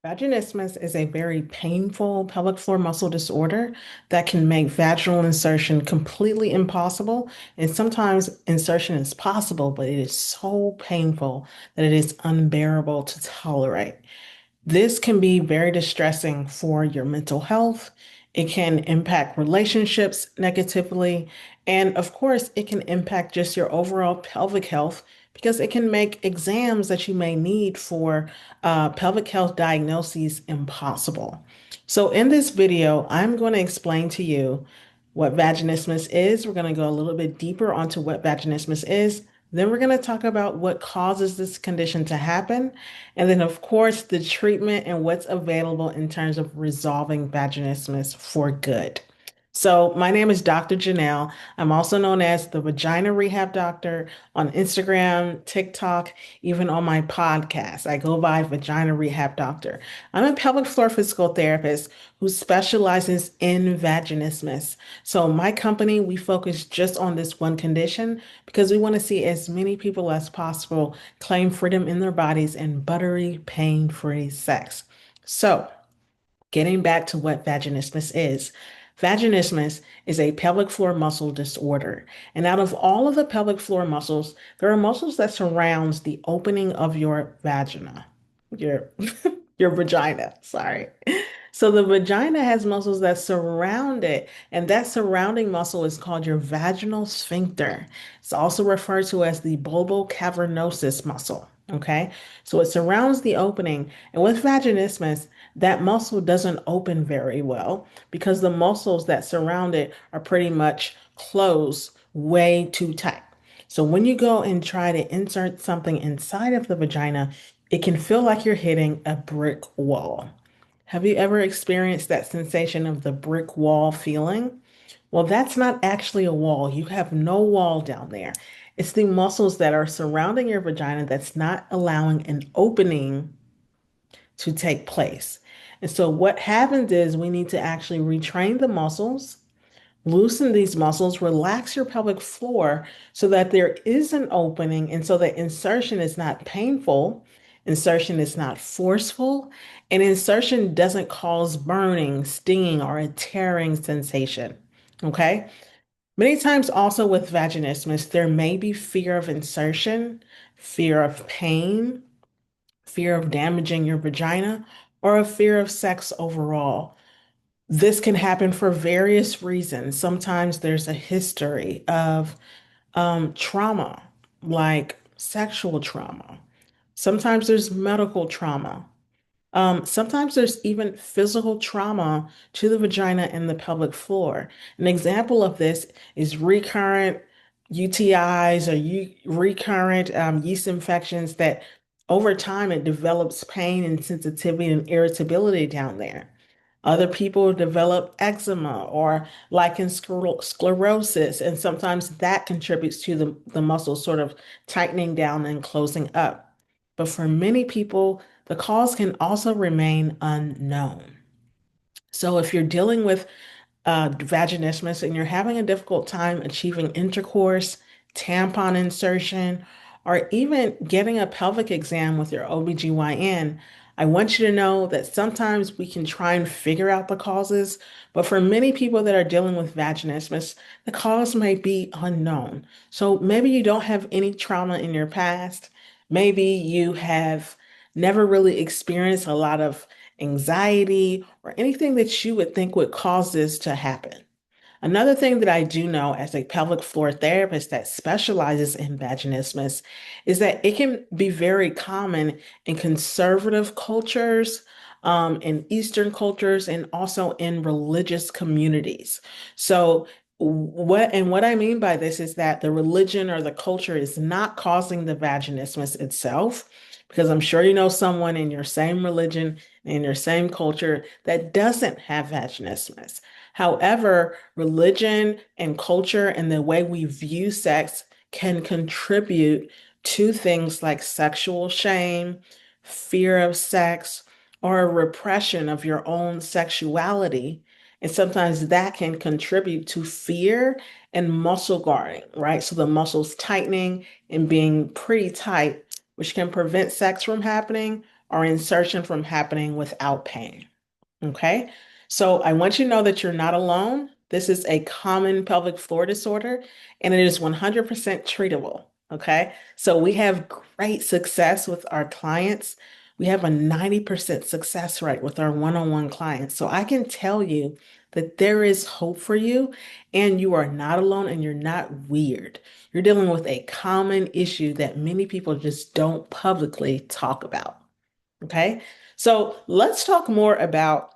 Vaginismus is a very painful pelvic floor muscle disorder that can make vaginal insertion completely impossible. And sometimes insertion is possible, but it is so painful that it is unbearable to tolerate. This can be very distressing for your mental health. It can impact relationships negatively. And of course, it can impact just your overall pelvic health because it can make exams that you may need for pelvic health diagnoses impossible. So, in this video, I'm going to explain to you what vaginismus is. We're going to go a little bit deeper onto what vaginismus is. Then we're going to talk about what causes this condition to happen. And then, of course, the treatment and what's available in terms of resolving vaginismus for good. So, my name is Dr. Janelle. I'm also known as the Vagina Rehab Doctor on Instagram, TikTok, even on my podcast. I go by Vagina Rehab Doctor. I'm a pelvic floor physical therapist who specializes in vaginismus. So, my company, we focus just on this one condition because we want to see as many people as possible claim freedom in their bodies and buttery, pain-free sex. So, getting back to what vaginismus is. Vaginismus is a pelvic floor muscle disorder. And out of all of the pelvic floor muscles, there are muscles that surrounds the opening of your vagina, your your vagina, sorry. So the vagina has muscles that surround it, and that surrounding muscle is called your vaginal sphincter. It's also referred to as the bulbocavernosus muscle. Okay, so it surrounds the opening, and with vaginismus, that muscle doesn't open very well because the muscles that surround it are pretty much closed way too tight. So when you go and try to insert something inside of the vagina, it can feel like you're hitting a brick wall. Have you ever experienced that sensation of the brick wall feeling? Well, that's not actually a wall. You have no wall down there. It's the muscles that are surrounding your vagina that's not allowing an opening to take place. And so, what happens is we need to actually retrain the muscles, loosen these muscles, relax your pelvic floor so that there is an opening and so that insertion is not painful, insertion is not forceful, and insertion doesn't cause burning, stinging, or a tearing sensation. Okay? Many times, also with vaginismus, there may be fear of insertion, fear of pain, fear of damaging your vagina, or a fear of sex overall. This can happen for various reasons. Sometimes there's a history of trauma, like sexual trauma. Sometimes there's medical trauma. Sometimes there's even physical trauma to the vagina and the pelvic floor. An example of this is recurrent UTIs or recurrent yeast infections that over time it develops pain and sensitivity and irritability down there. Other people develop eczema or lichen sclerosis, and sometimes that contributes to the muscle sort of tightening down and closing up. But for many people, the cause can also remain unknown. So if you're dealing with vaginismus and you're having a difficult time achieving intercourse, tampon insertion, or even getting a pelvic exam with your OBGYN, I want you to know that sometimes we can try and figure out the causes, but for many people that are dealing with vaginismus, the cause may be unknown. So maybe you don't have any trauma in your past. Maybe you have never really experienced a lot of anxiety, or anything that you would think would cause this to happen. Another thing that I do know as a pelvic floor therapist that specializes in vaginismus is that it can be very common in conservative cultures, in Eastern cultures, and also in religious communities. So, what I mean by this is that the religion or the culture is not causing the vaginismus itself, because I'm sure you know someone in your same religion, in your same culture that doesn't have vaginismus. However, religion and culture and the way we view sex can contribute to things like sexual shame, fear of sex, or a repression of your own sexuality. And sometimes that can contribute to fear and muscle guarding, right? So the muscles tightening and being pretty tight, which can prevent sex from happening or insertion from happening without pain. Okay. So I want you to know that you're not alone. This is a common pelvic floor disorder and it is 100% treatable. Okay. So we have great success with our clients. We have a 90% success rate with our one-on-one clients. So I can tell you that there is hope for you and you are not alone and you're not weird. You're dealing with a common issue that many people just don't publicly talk about. Okay. So let's talk more about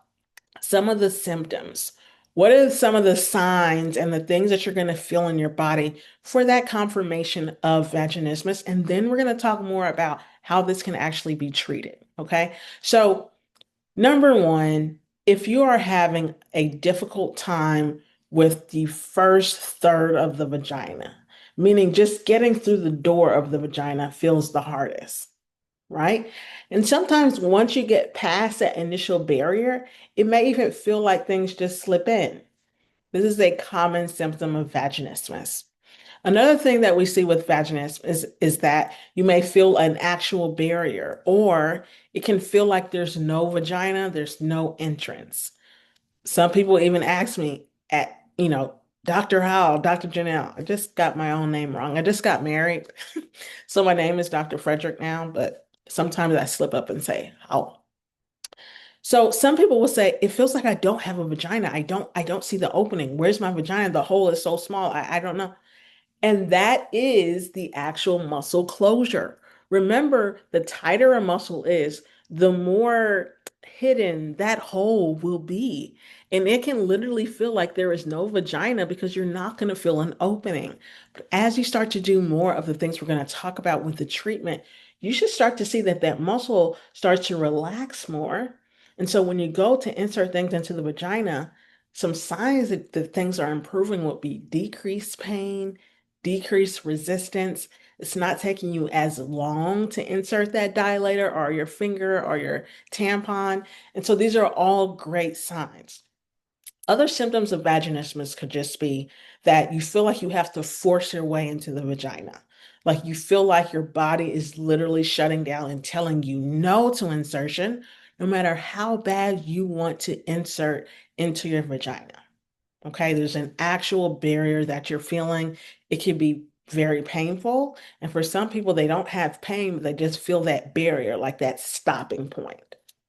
some of the symptoms. What are some of the signs and the things that you're going to feel in your body for that confirmation of vaginismus? And then we're going to talk more about how this can actually be treated. Okay. So, number one, if you are having a difficult time with the first third of the vagina, meaning just getting through the door of the vagina feels the hardest, right? And sometimes once you get past that initial barrier, it may even feel like things just slip in. This is a common symptom of vaginismus. Another thing that we see with vaginismus is that you may feel an actual barrier, or it can feel like there's no vagina, there's no entrance. Some people even ask me Dr. Howell, Dr. Janelle, I just got my own name wrong. I just got married. So my name is Dr. Frederick now, but sometimes I slip up and say Howell. So some people will say, it feels like I don't have a vagina. I don't see the opening. Where's my vagina? The hole is so small. I don't know. And that is the actual muscle closure. Remember, the tighter a muscle is, the more hidden that hole will be. And it can literally feel like there is no vagina because you're not going to feel an opening. But as you start to do more of the things we're going to talk about with the treatment, you should start to see that that muscle starts to relax more. And so when you go to insert things into the vagina, some signs that things are improving would be decreased pain, decrease resistance. It's not taking you as long to insert that dilator or your finger or your tampon. And so these are all great signs. Other symptoms of vaginismus could just be that you feel like you have to force your way into the vagina. Like you feel like your body is literally shutting down and telling you no to insertion, no matter how bad you want to insert into your vagina. Okay, there's an actual barrier that you're feeling. It can be very painful. And for some people, they don't have pain, but they just feel that barrier, like that stopping point.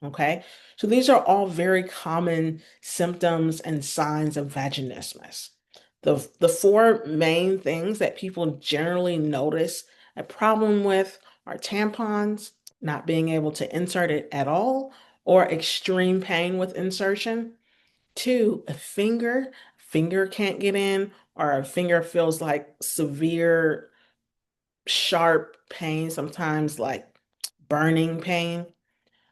Okay, so these are all very common symptoms and signs of vaginismus. The four main things that people generally notice a problem with are tampons, not being able to insert it at all, or extreme pain with insertion. Two, finger can't get in, or a finger feels like severe, sharp pain, sometimes like burning pain.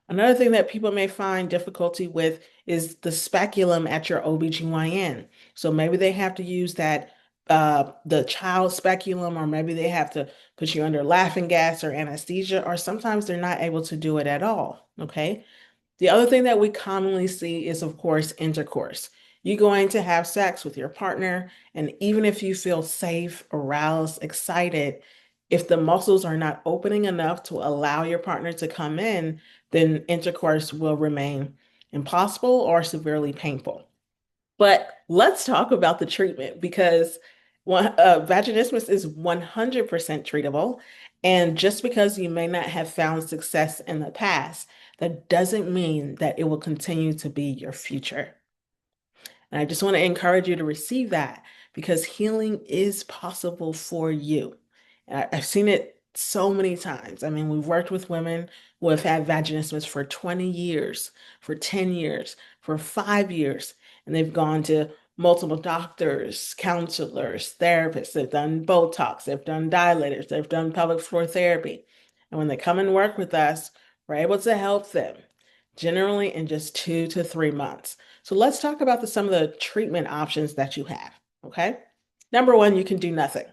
Another thing that people may find difficulty with is the speculum at your OBGYN. So maybe they have to use that the child speculum, or maybe they have to put you under laughing gas or anesthesia, or sometimes they're not able to do it at all. Okay. The other thing that we commonly see is, of course, intercourse. You're going to have sex with your partner, and even if you feel safe, aroused, excited, if the muscles are not opening enough to allow your partner to come in, then intercourse will remain impossible or severely painful. But let's talk about the treatment because vaginismus is 100% treatable. And just because you may not have found success in the past, that doesn't mean that it will continue to be your future. And I just want to encourage you to receive that because healing is possible for you. I've seen it so many times. I mean, we've worked with women who have had vaginismus for 20 years, for 10 years, for 5 years, and they've gone to multiple doctors, counselors, therapists. They've done Botox, they've done dilators, they've done pelvic floor therapy. And when they come and work with us, we're able to help them generally in just 2 to 3 months. So let's talk about some of the treatment options that you have. Okay. Number one, you can do nothing.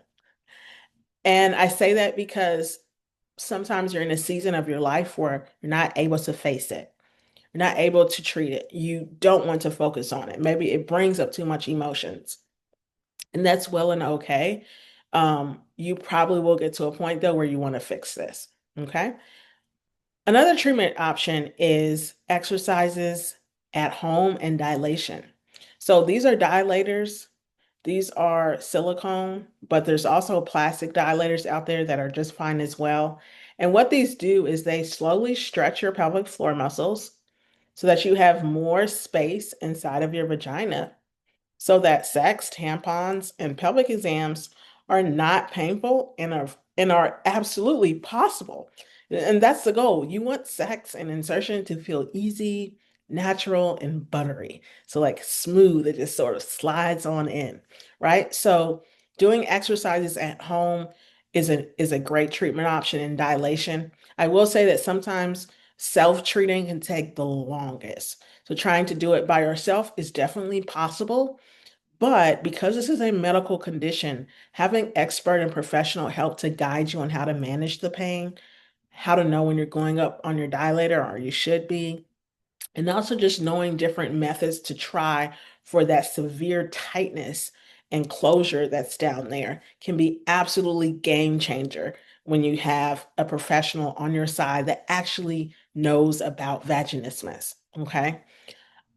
And I say that because sometimes you're in a season of your life where you're not able to face it. You're not able to treat it. You don't want to focus on it. Maybe it brings up too much emotions. And that's well and okay. You probably will get to a point though where you want to fix this. Okay. Another treatment option is exercises at home and dilation. So these are dilators. These are silicone, but there's also plastic dilators out there that are just fine as well. And what these do is they slowly stretch your pelvic floor muscles so that you have more space inside of your vagina so that sex, tampons, and pelvic exams are not painful and are absolutely possible. And that's the goal. You want sex and insertion to feel easy, natural, and buttery. So like smooth, it just sort of slides on in, right? So doing exercises at home is a great treatment option in dilation. I will say that sometimes self-treating can take the longest. So trying to do it by yourself is definitely possible, but because this is a medical condition, having expert and professional help to guide you on how to manage the pain, how to know when you're going up on your dilator or you should be, and also just knowing different methods to try for that severe tightness and closure that's down there can be absolutely game changer when you have a professional on your side that actually knows about vaginismus. Okay.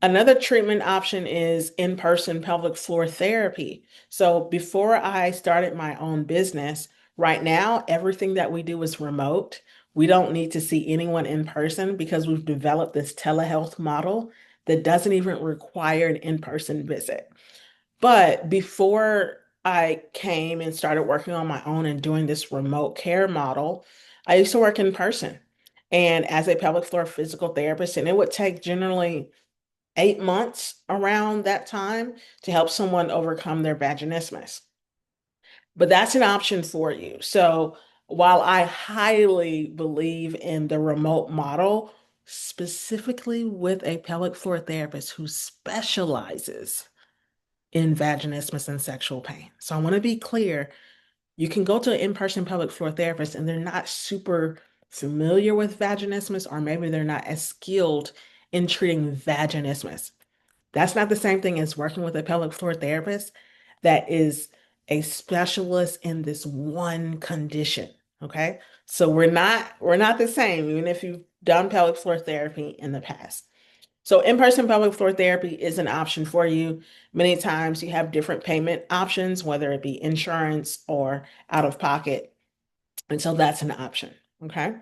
Another treatment option is in-person pelvic floor therapy. So before I started my own business, right now, everything that we do is remote. We don't need to see anyone in person because we've developed this telehealth model that doesn't even require an in-person visit. But before I came and started working on my own and doing this remote care model, I used to work in person and as a pelvic floor physical therapist, and it would take generally 8 months around that time to help someone overcome their vaginismus. But that's an option for you. So while I highly believe in the remote model, specifically with a pelvic floor therapist who specializes in vaginismus and sexual pain. So I want to be clear, you can go to an in-person pelvic floor therapist and they're not super familiar with vaginismus, or maybe they're not as skilled in treating vaginismus. That's not the same thing as working with a pelvic floor therapist that is a specialist in this one condition. Okay. So we're not the same, even if you've done pelvic floor therapy in the past. So in-person pelvic floor therapy is an option for you. Many times you have different payment options, whether it be insurance or out of pocket. And so that's an option. Okay.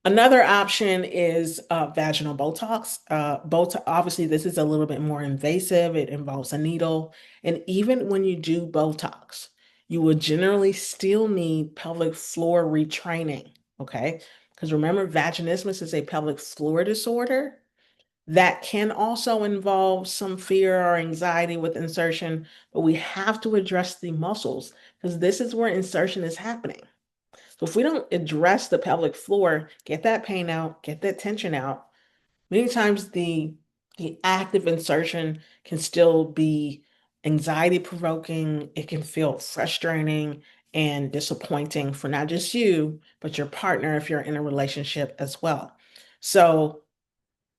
Another option is vaginal Botox. Botox, obviously, this is a little bit more invasive. It involves a needle. And even when you do Botox, you will generally still need pelvic floor retraining. Okay. Because remember, vaginismus is a pelvic floor disorder that can also involve some fear or anxiety with insertion, but we have to address the muscles because this is where insertion is happening. So if we don't address the pelvic floor, get that pain out, get that tension out, many times the active insertion can still be anxiety provoking. It can feel frustrating and disappointing for not just you, but your partner if you're in a relationship as well. So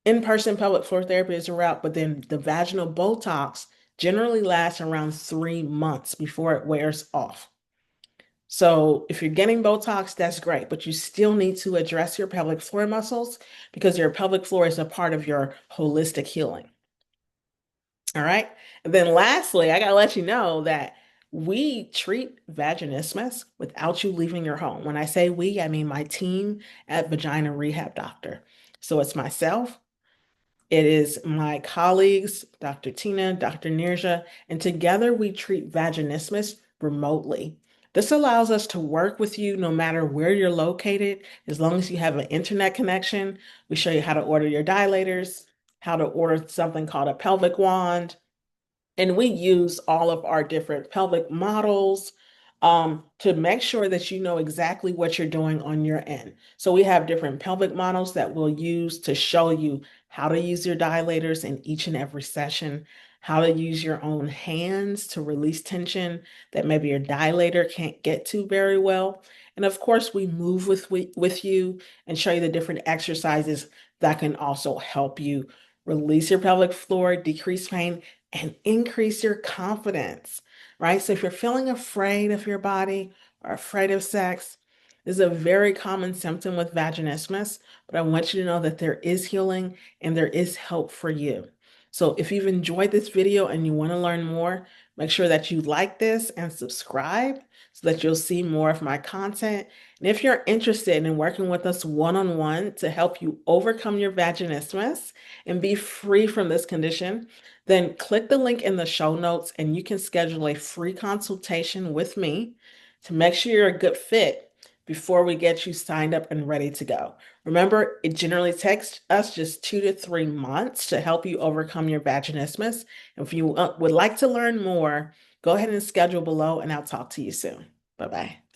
in-person pelvic floor therapy is a route, but then the vaginal Botox generally lasts around 3 months before it wears off. So if you're getting Botox, that's great, but you still need to address your pelvic floor muscles because your pelvic floor is a part of your holistic healing. All right. And then lastly, I gotta let you know that we treat vaginismus without you leaving your home. When I say we, I mean my team at Vagina Rehab Doctor. So it's myself, it is my colleagues, Dr. Tina, Dr. Nirja, and together we treat vaginismus remotely. This allows us to work with you no matter where you're located, as long as you have an internet connection. We show you how to order your dilators, how to order something called a pelvic wand, and we use all of our different pelvic models to make sure that you know exactly what you're doing on your end. So we have different pelvic models that we'll use to show you how to use your dilators in each and every session, how to use your own hands to release tension that maybe your dilator can't get to very well. And of course, we move with you and show you the different exercises that can also help you release your pelvic floor, decrease pain, and increase your confidence, right? So if you're feeling afraid of your body or afraid of sex, This is a very common symptom with vaginismus, but I want you to know that there is healing and there is help for you. So if you've enjoyed this video and you want to learn more, make sure that you like this and subscribe so that you'll see more of my content. And if you're interested in working with us one-on-one to help you overcome your vaginismus and be free from this condition, then click the link in the show notes and you can schedule a free consultation with me to make sure you're a good fit before we get you signed up and ready to go. Remember, it generally takes us just 2 to 3 months to help you overcome your vaginismus. If you would like to learn more, go ahead and schedule below and I'll talk to you soon. Bye-bye.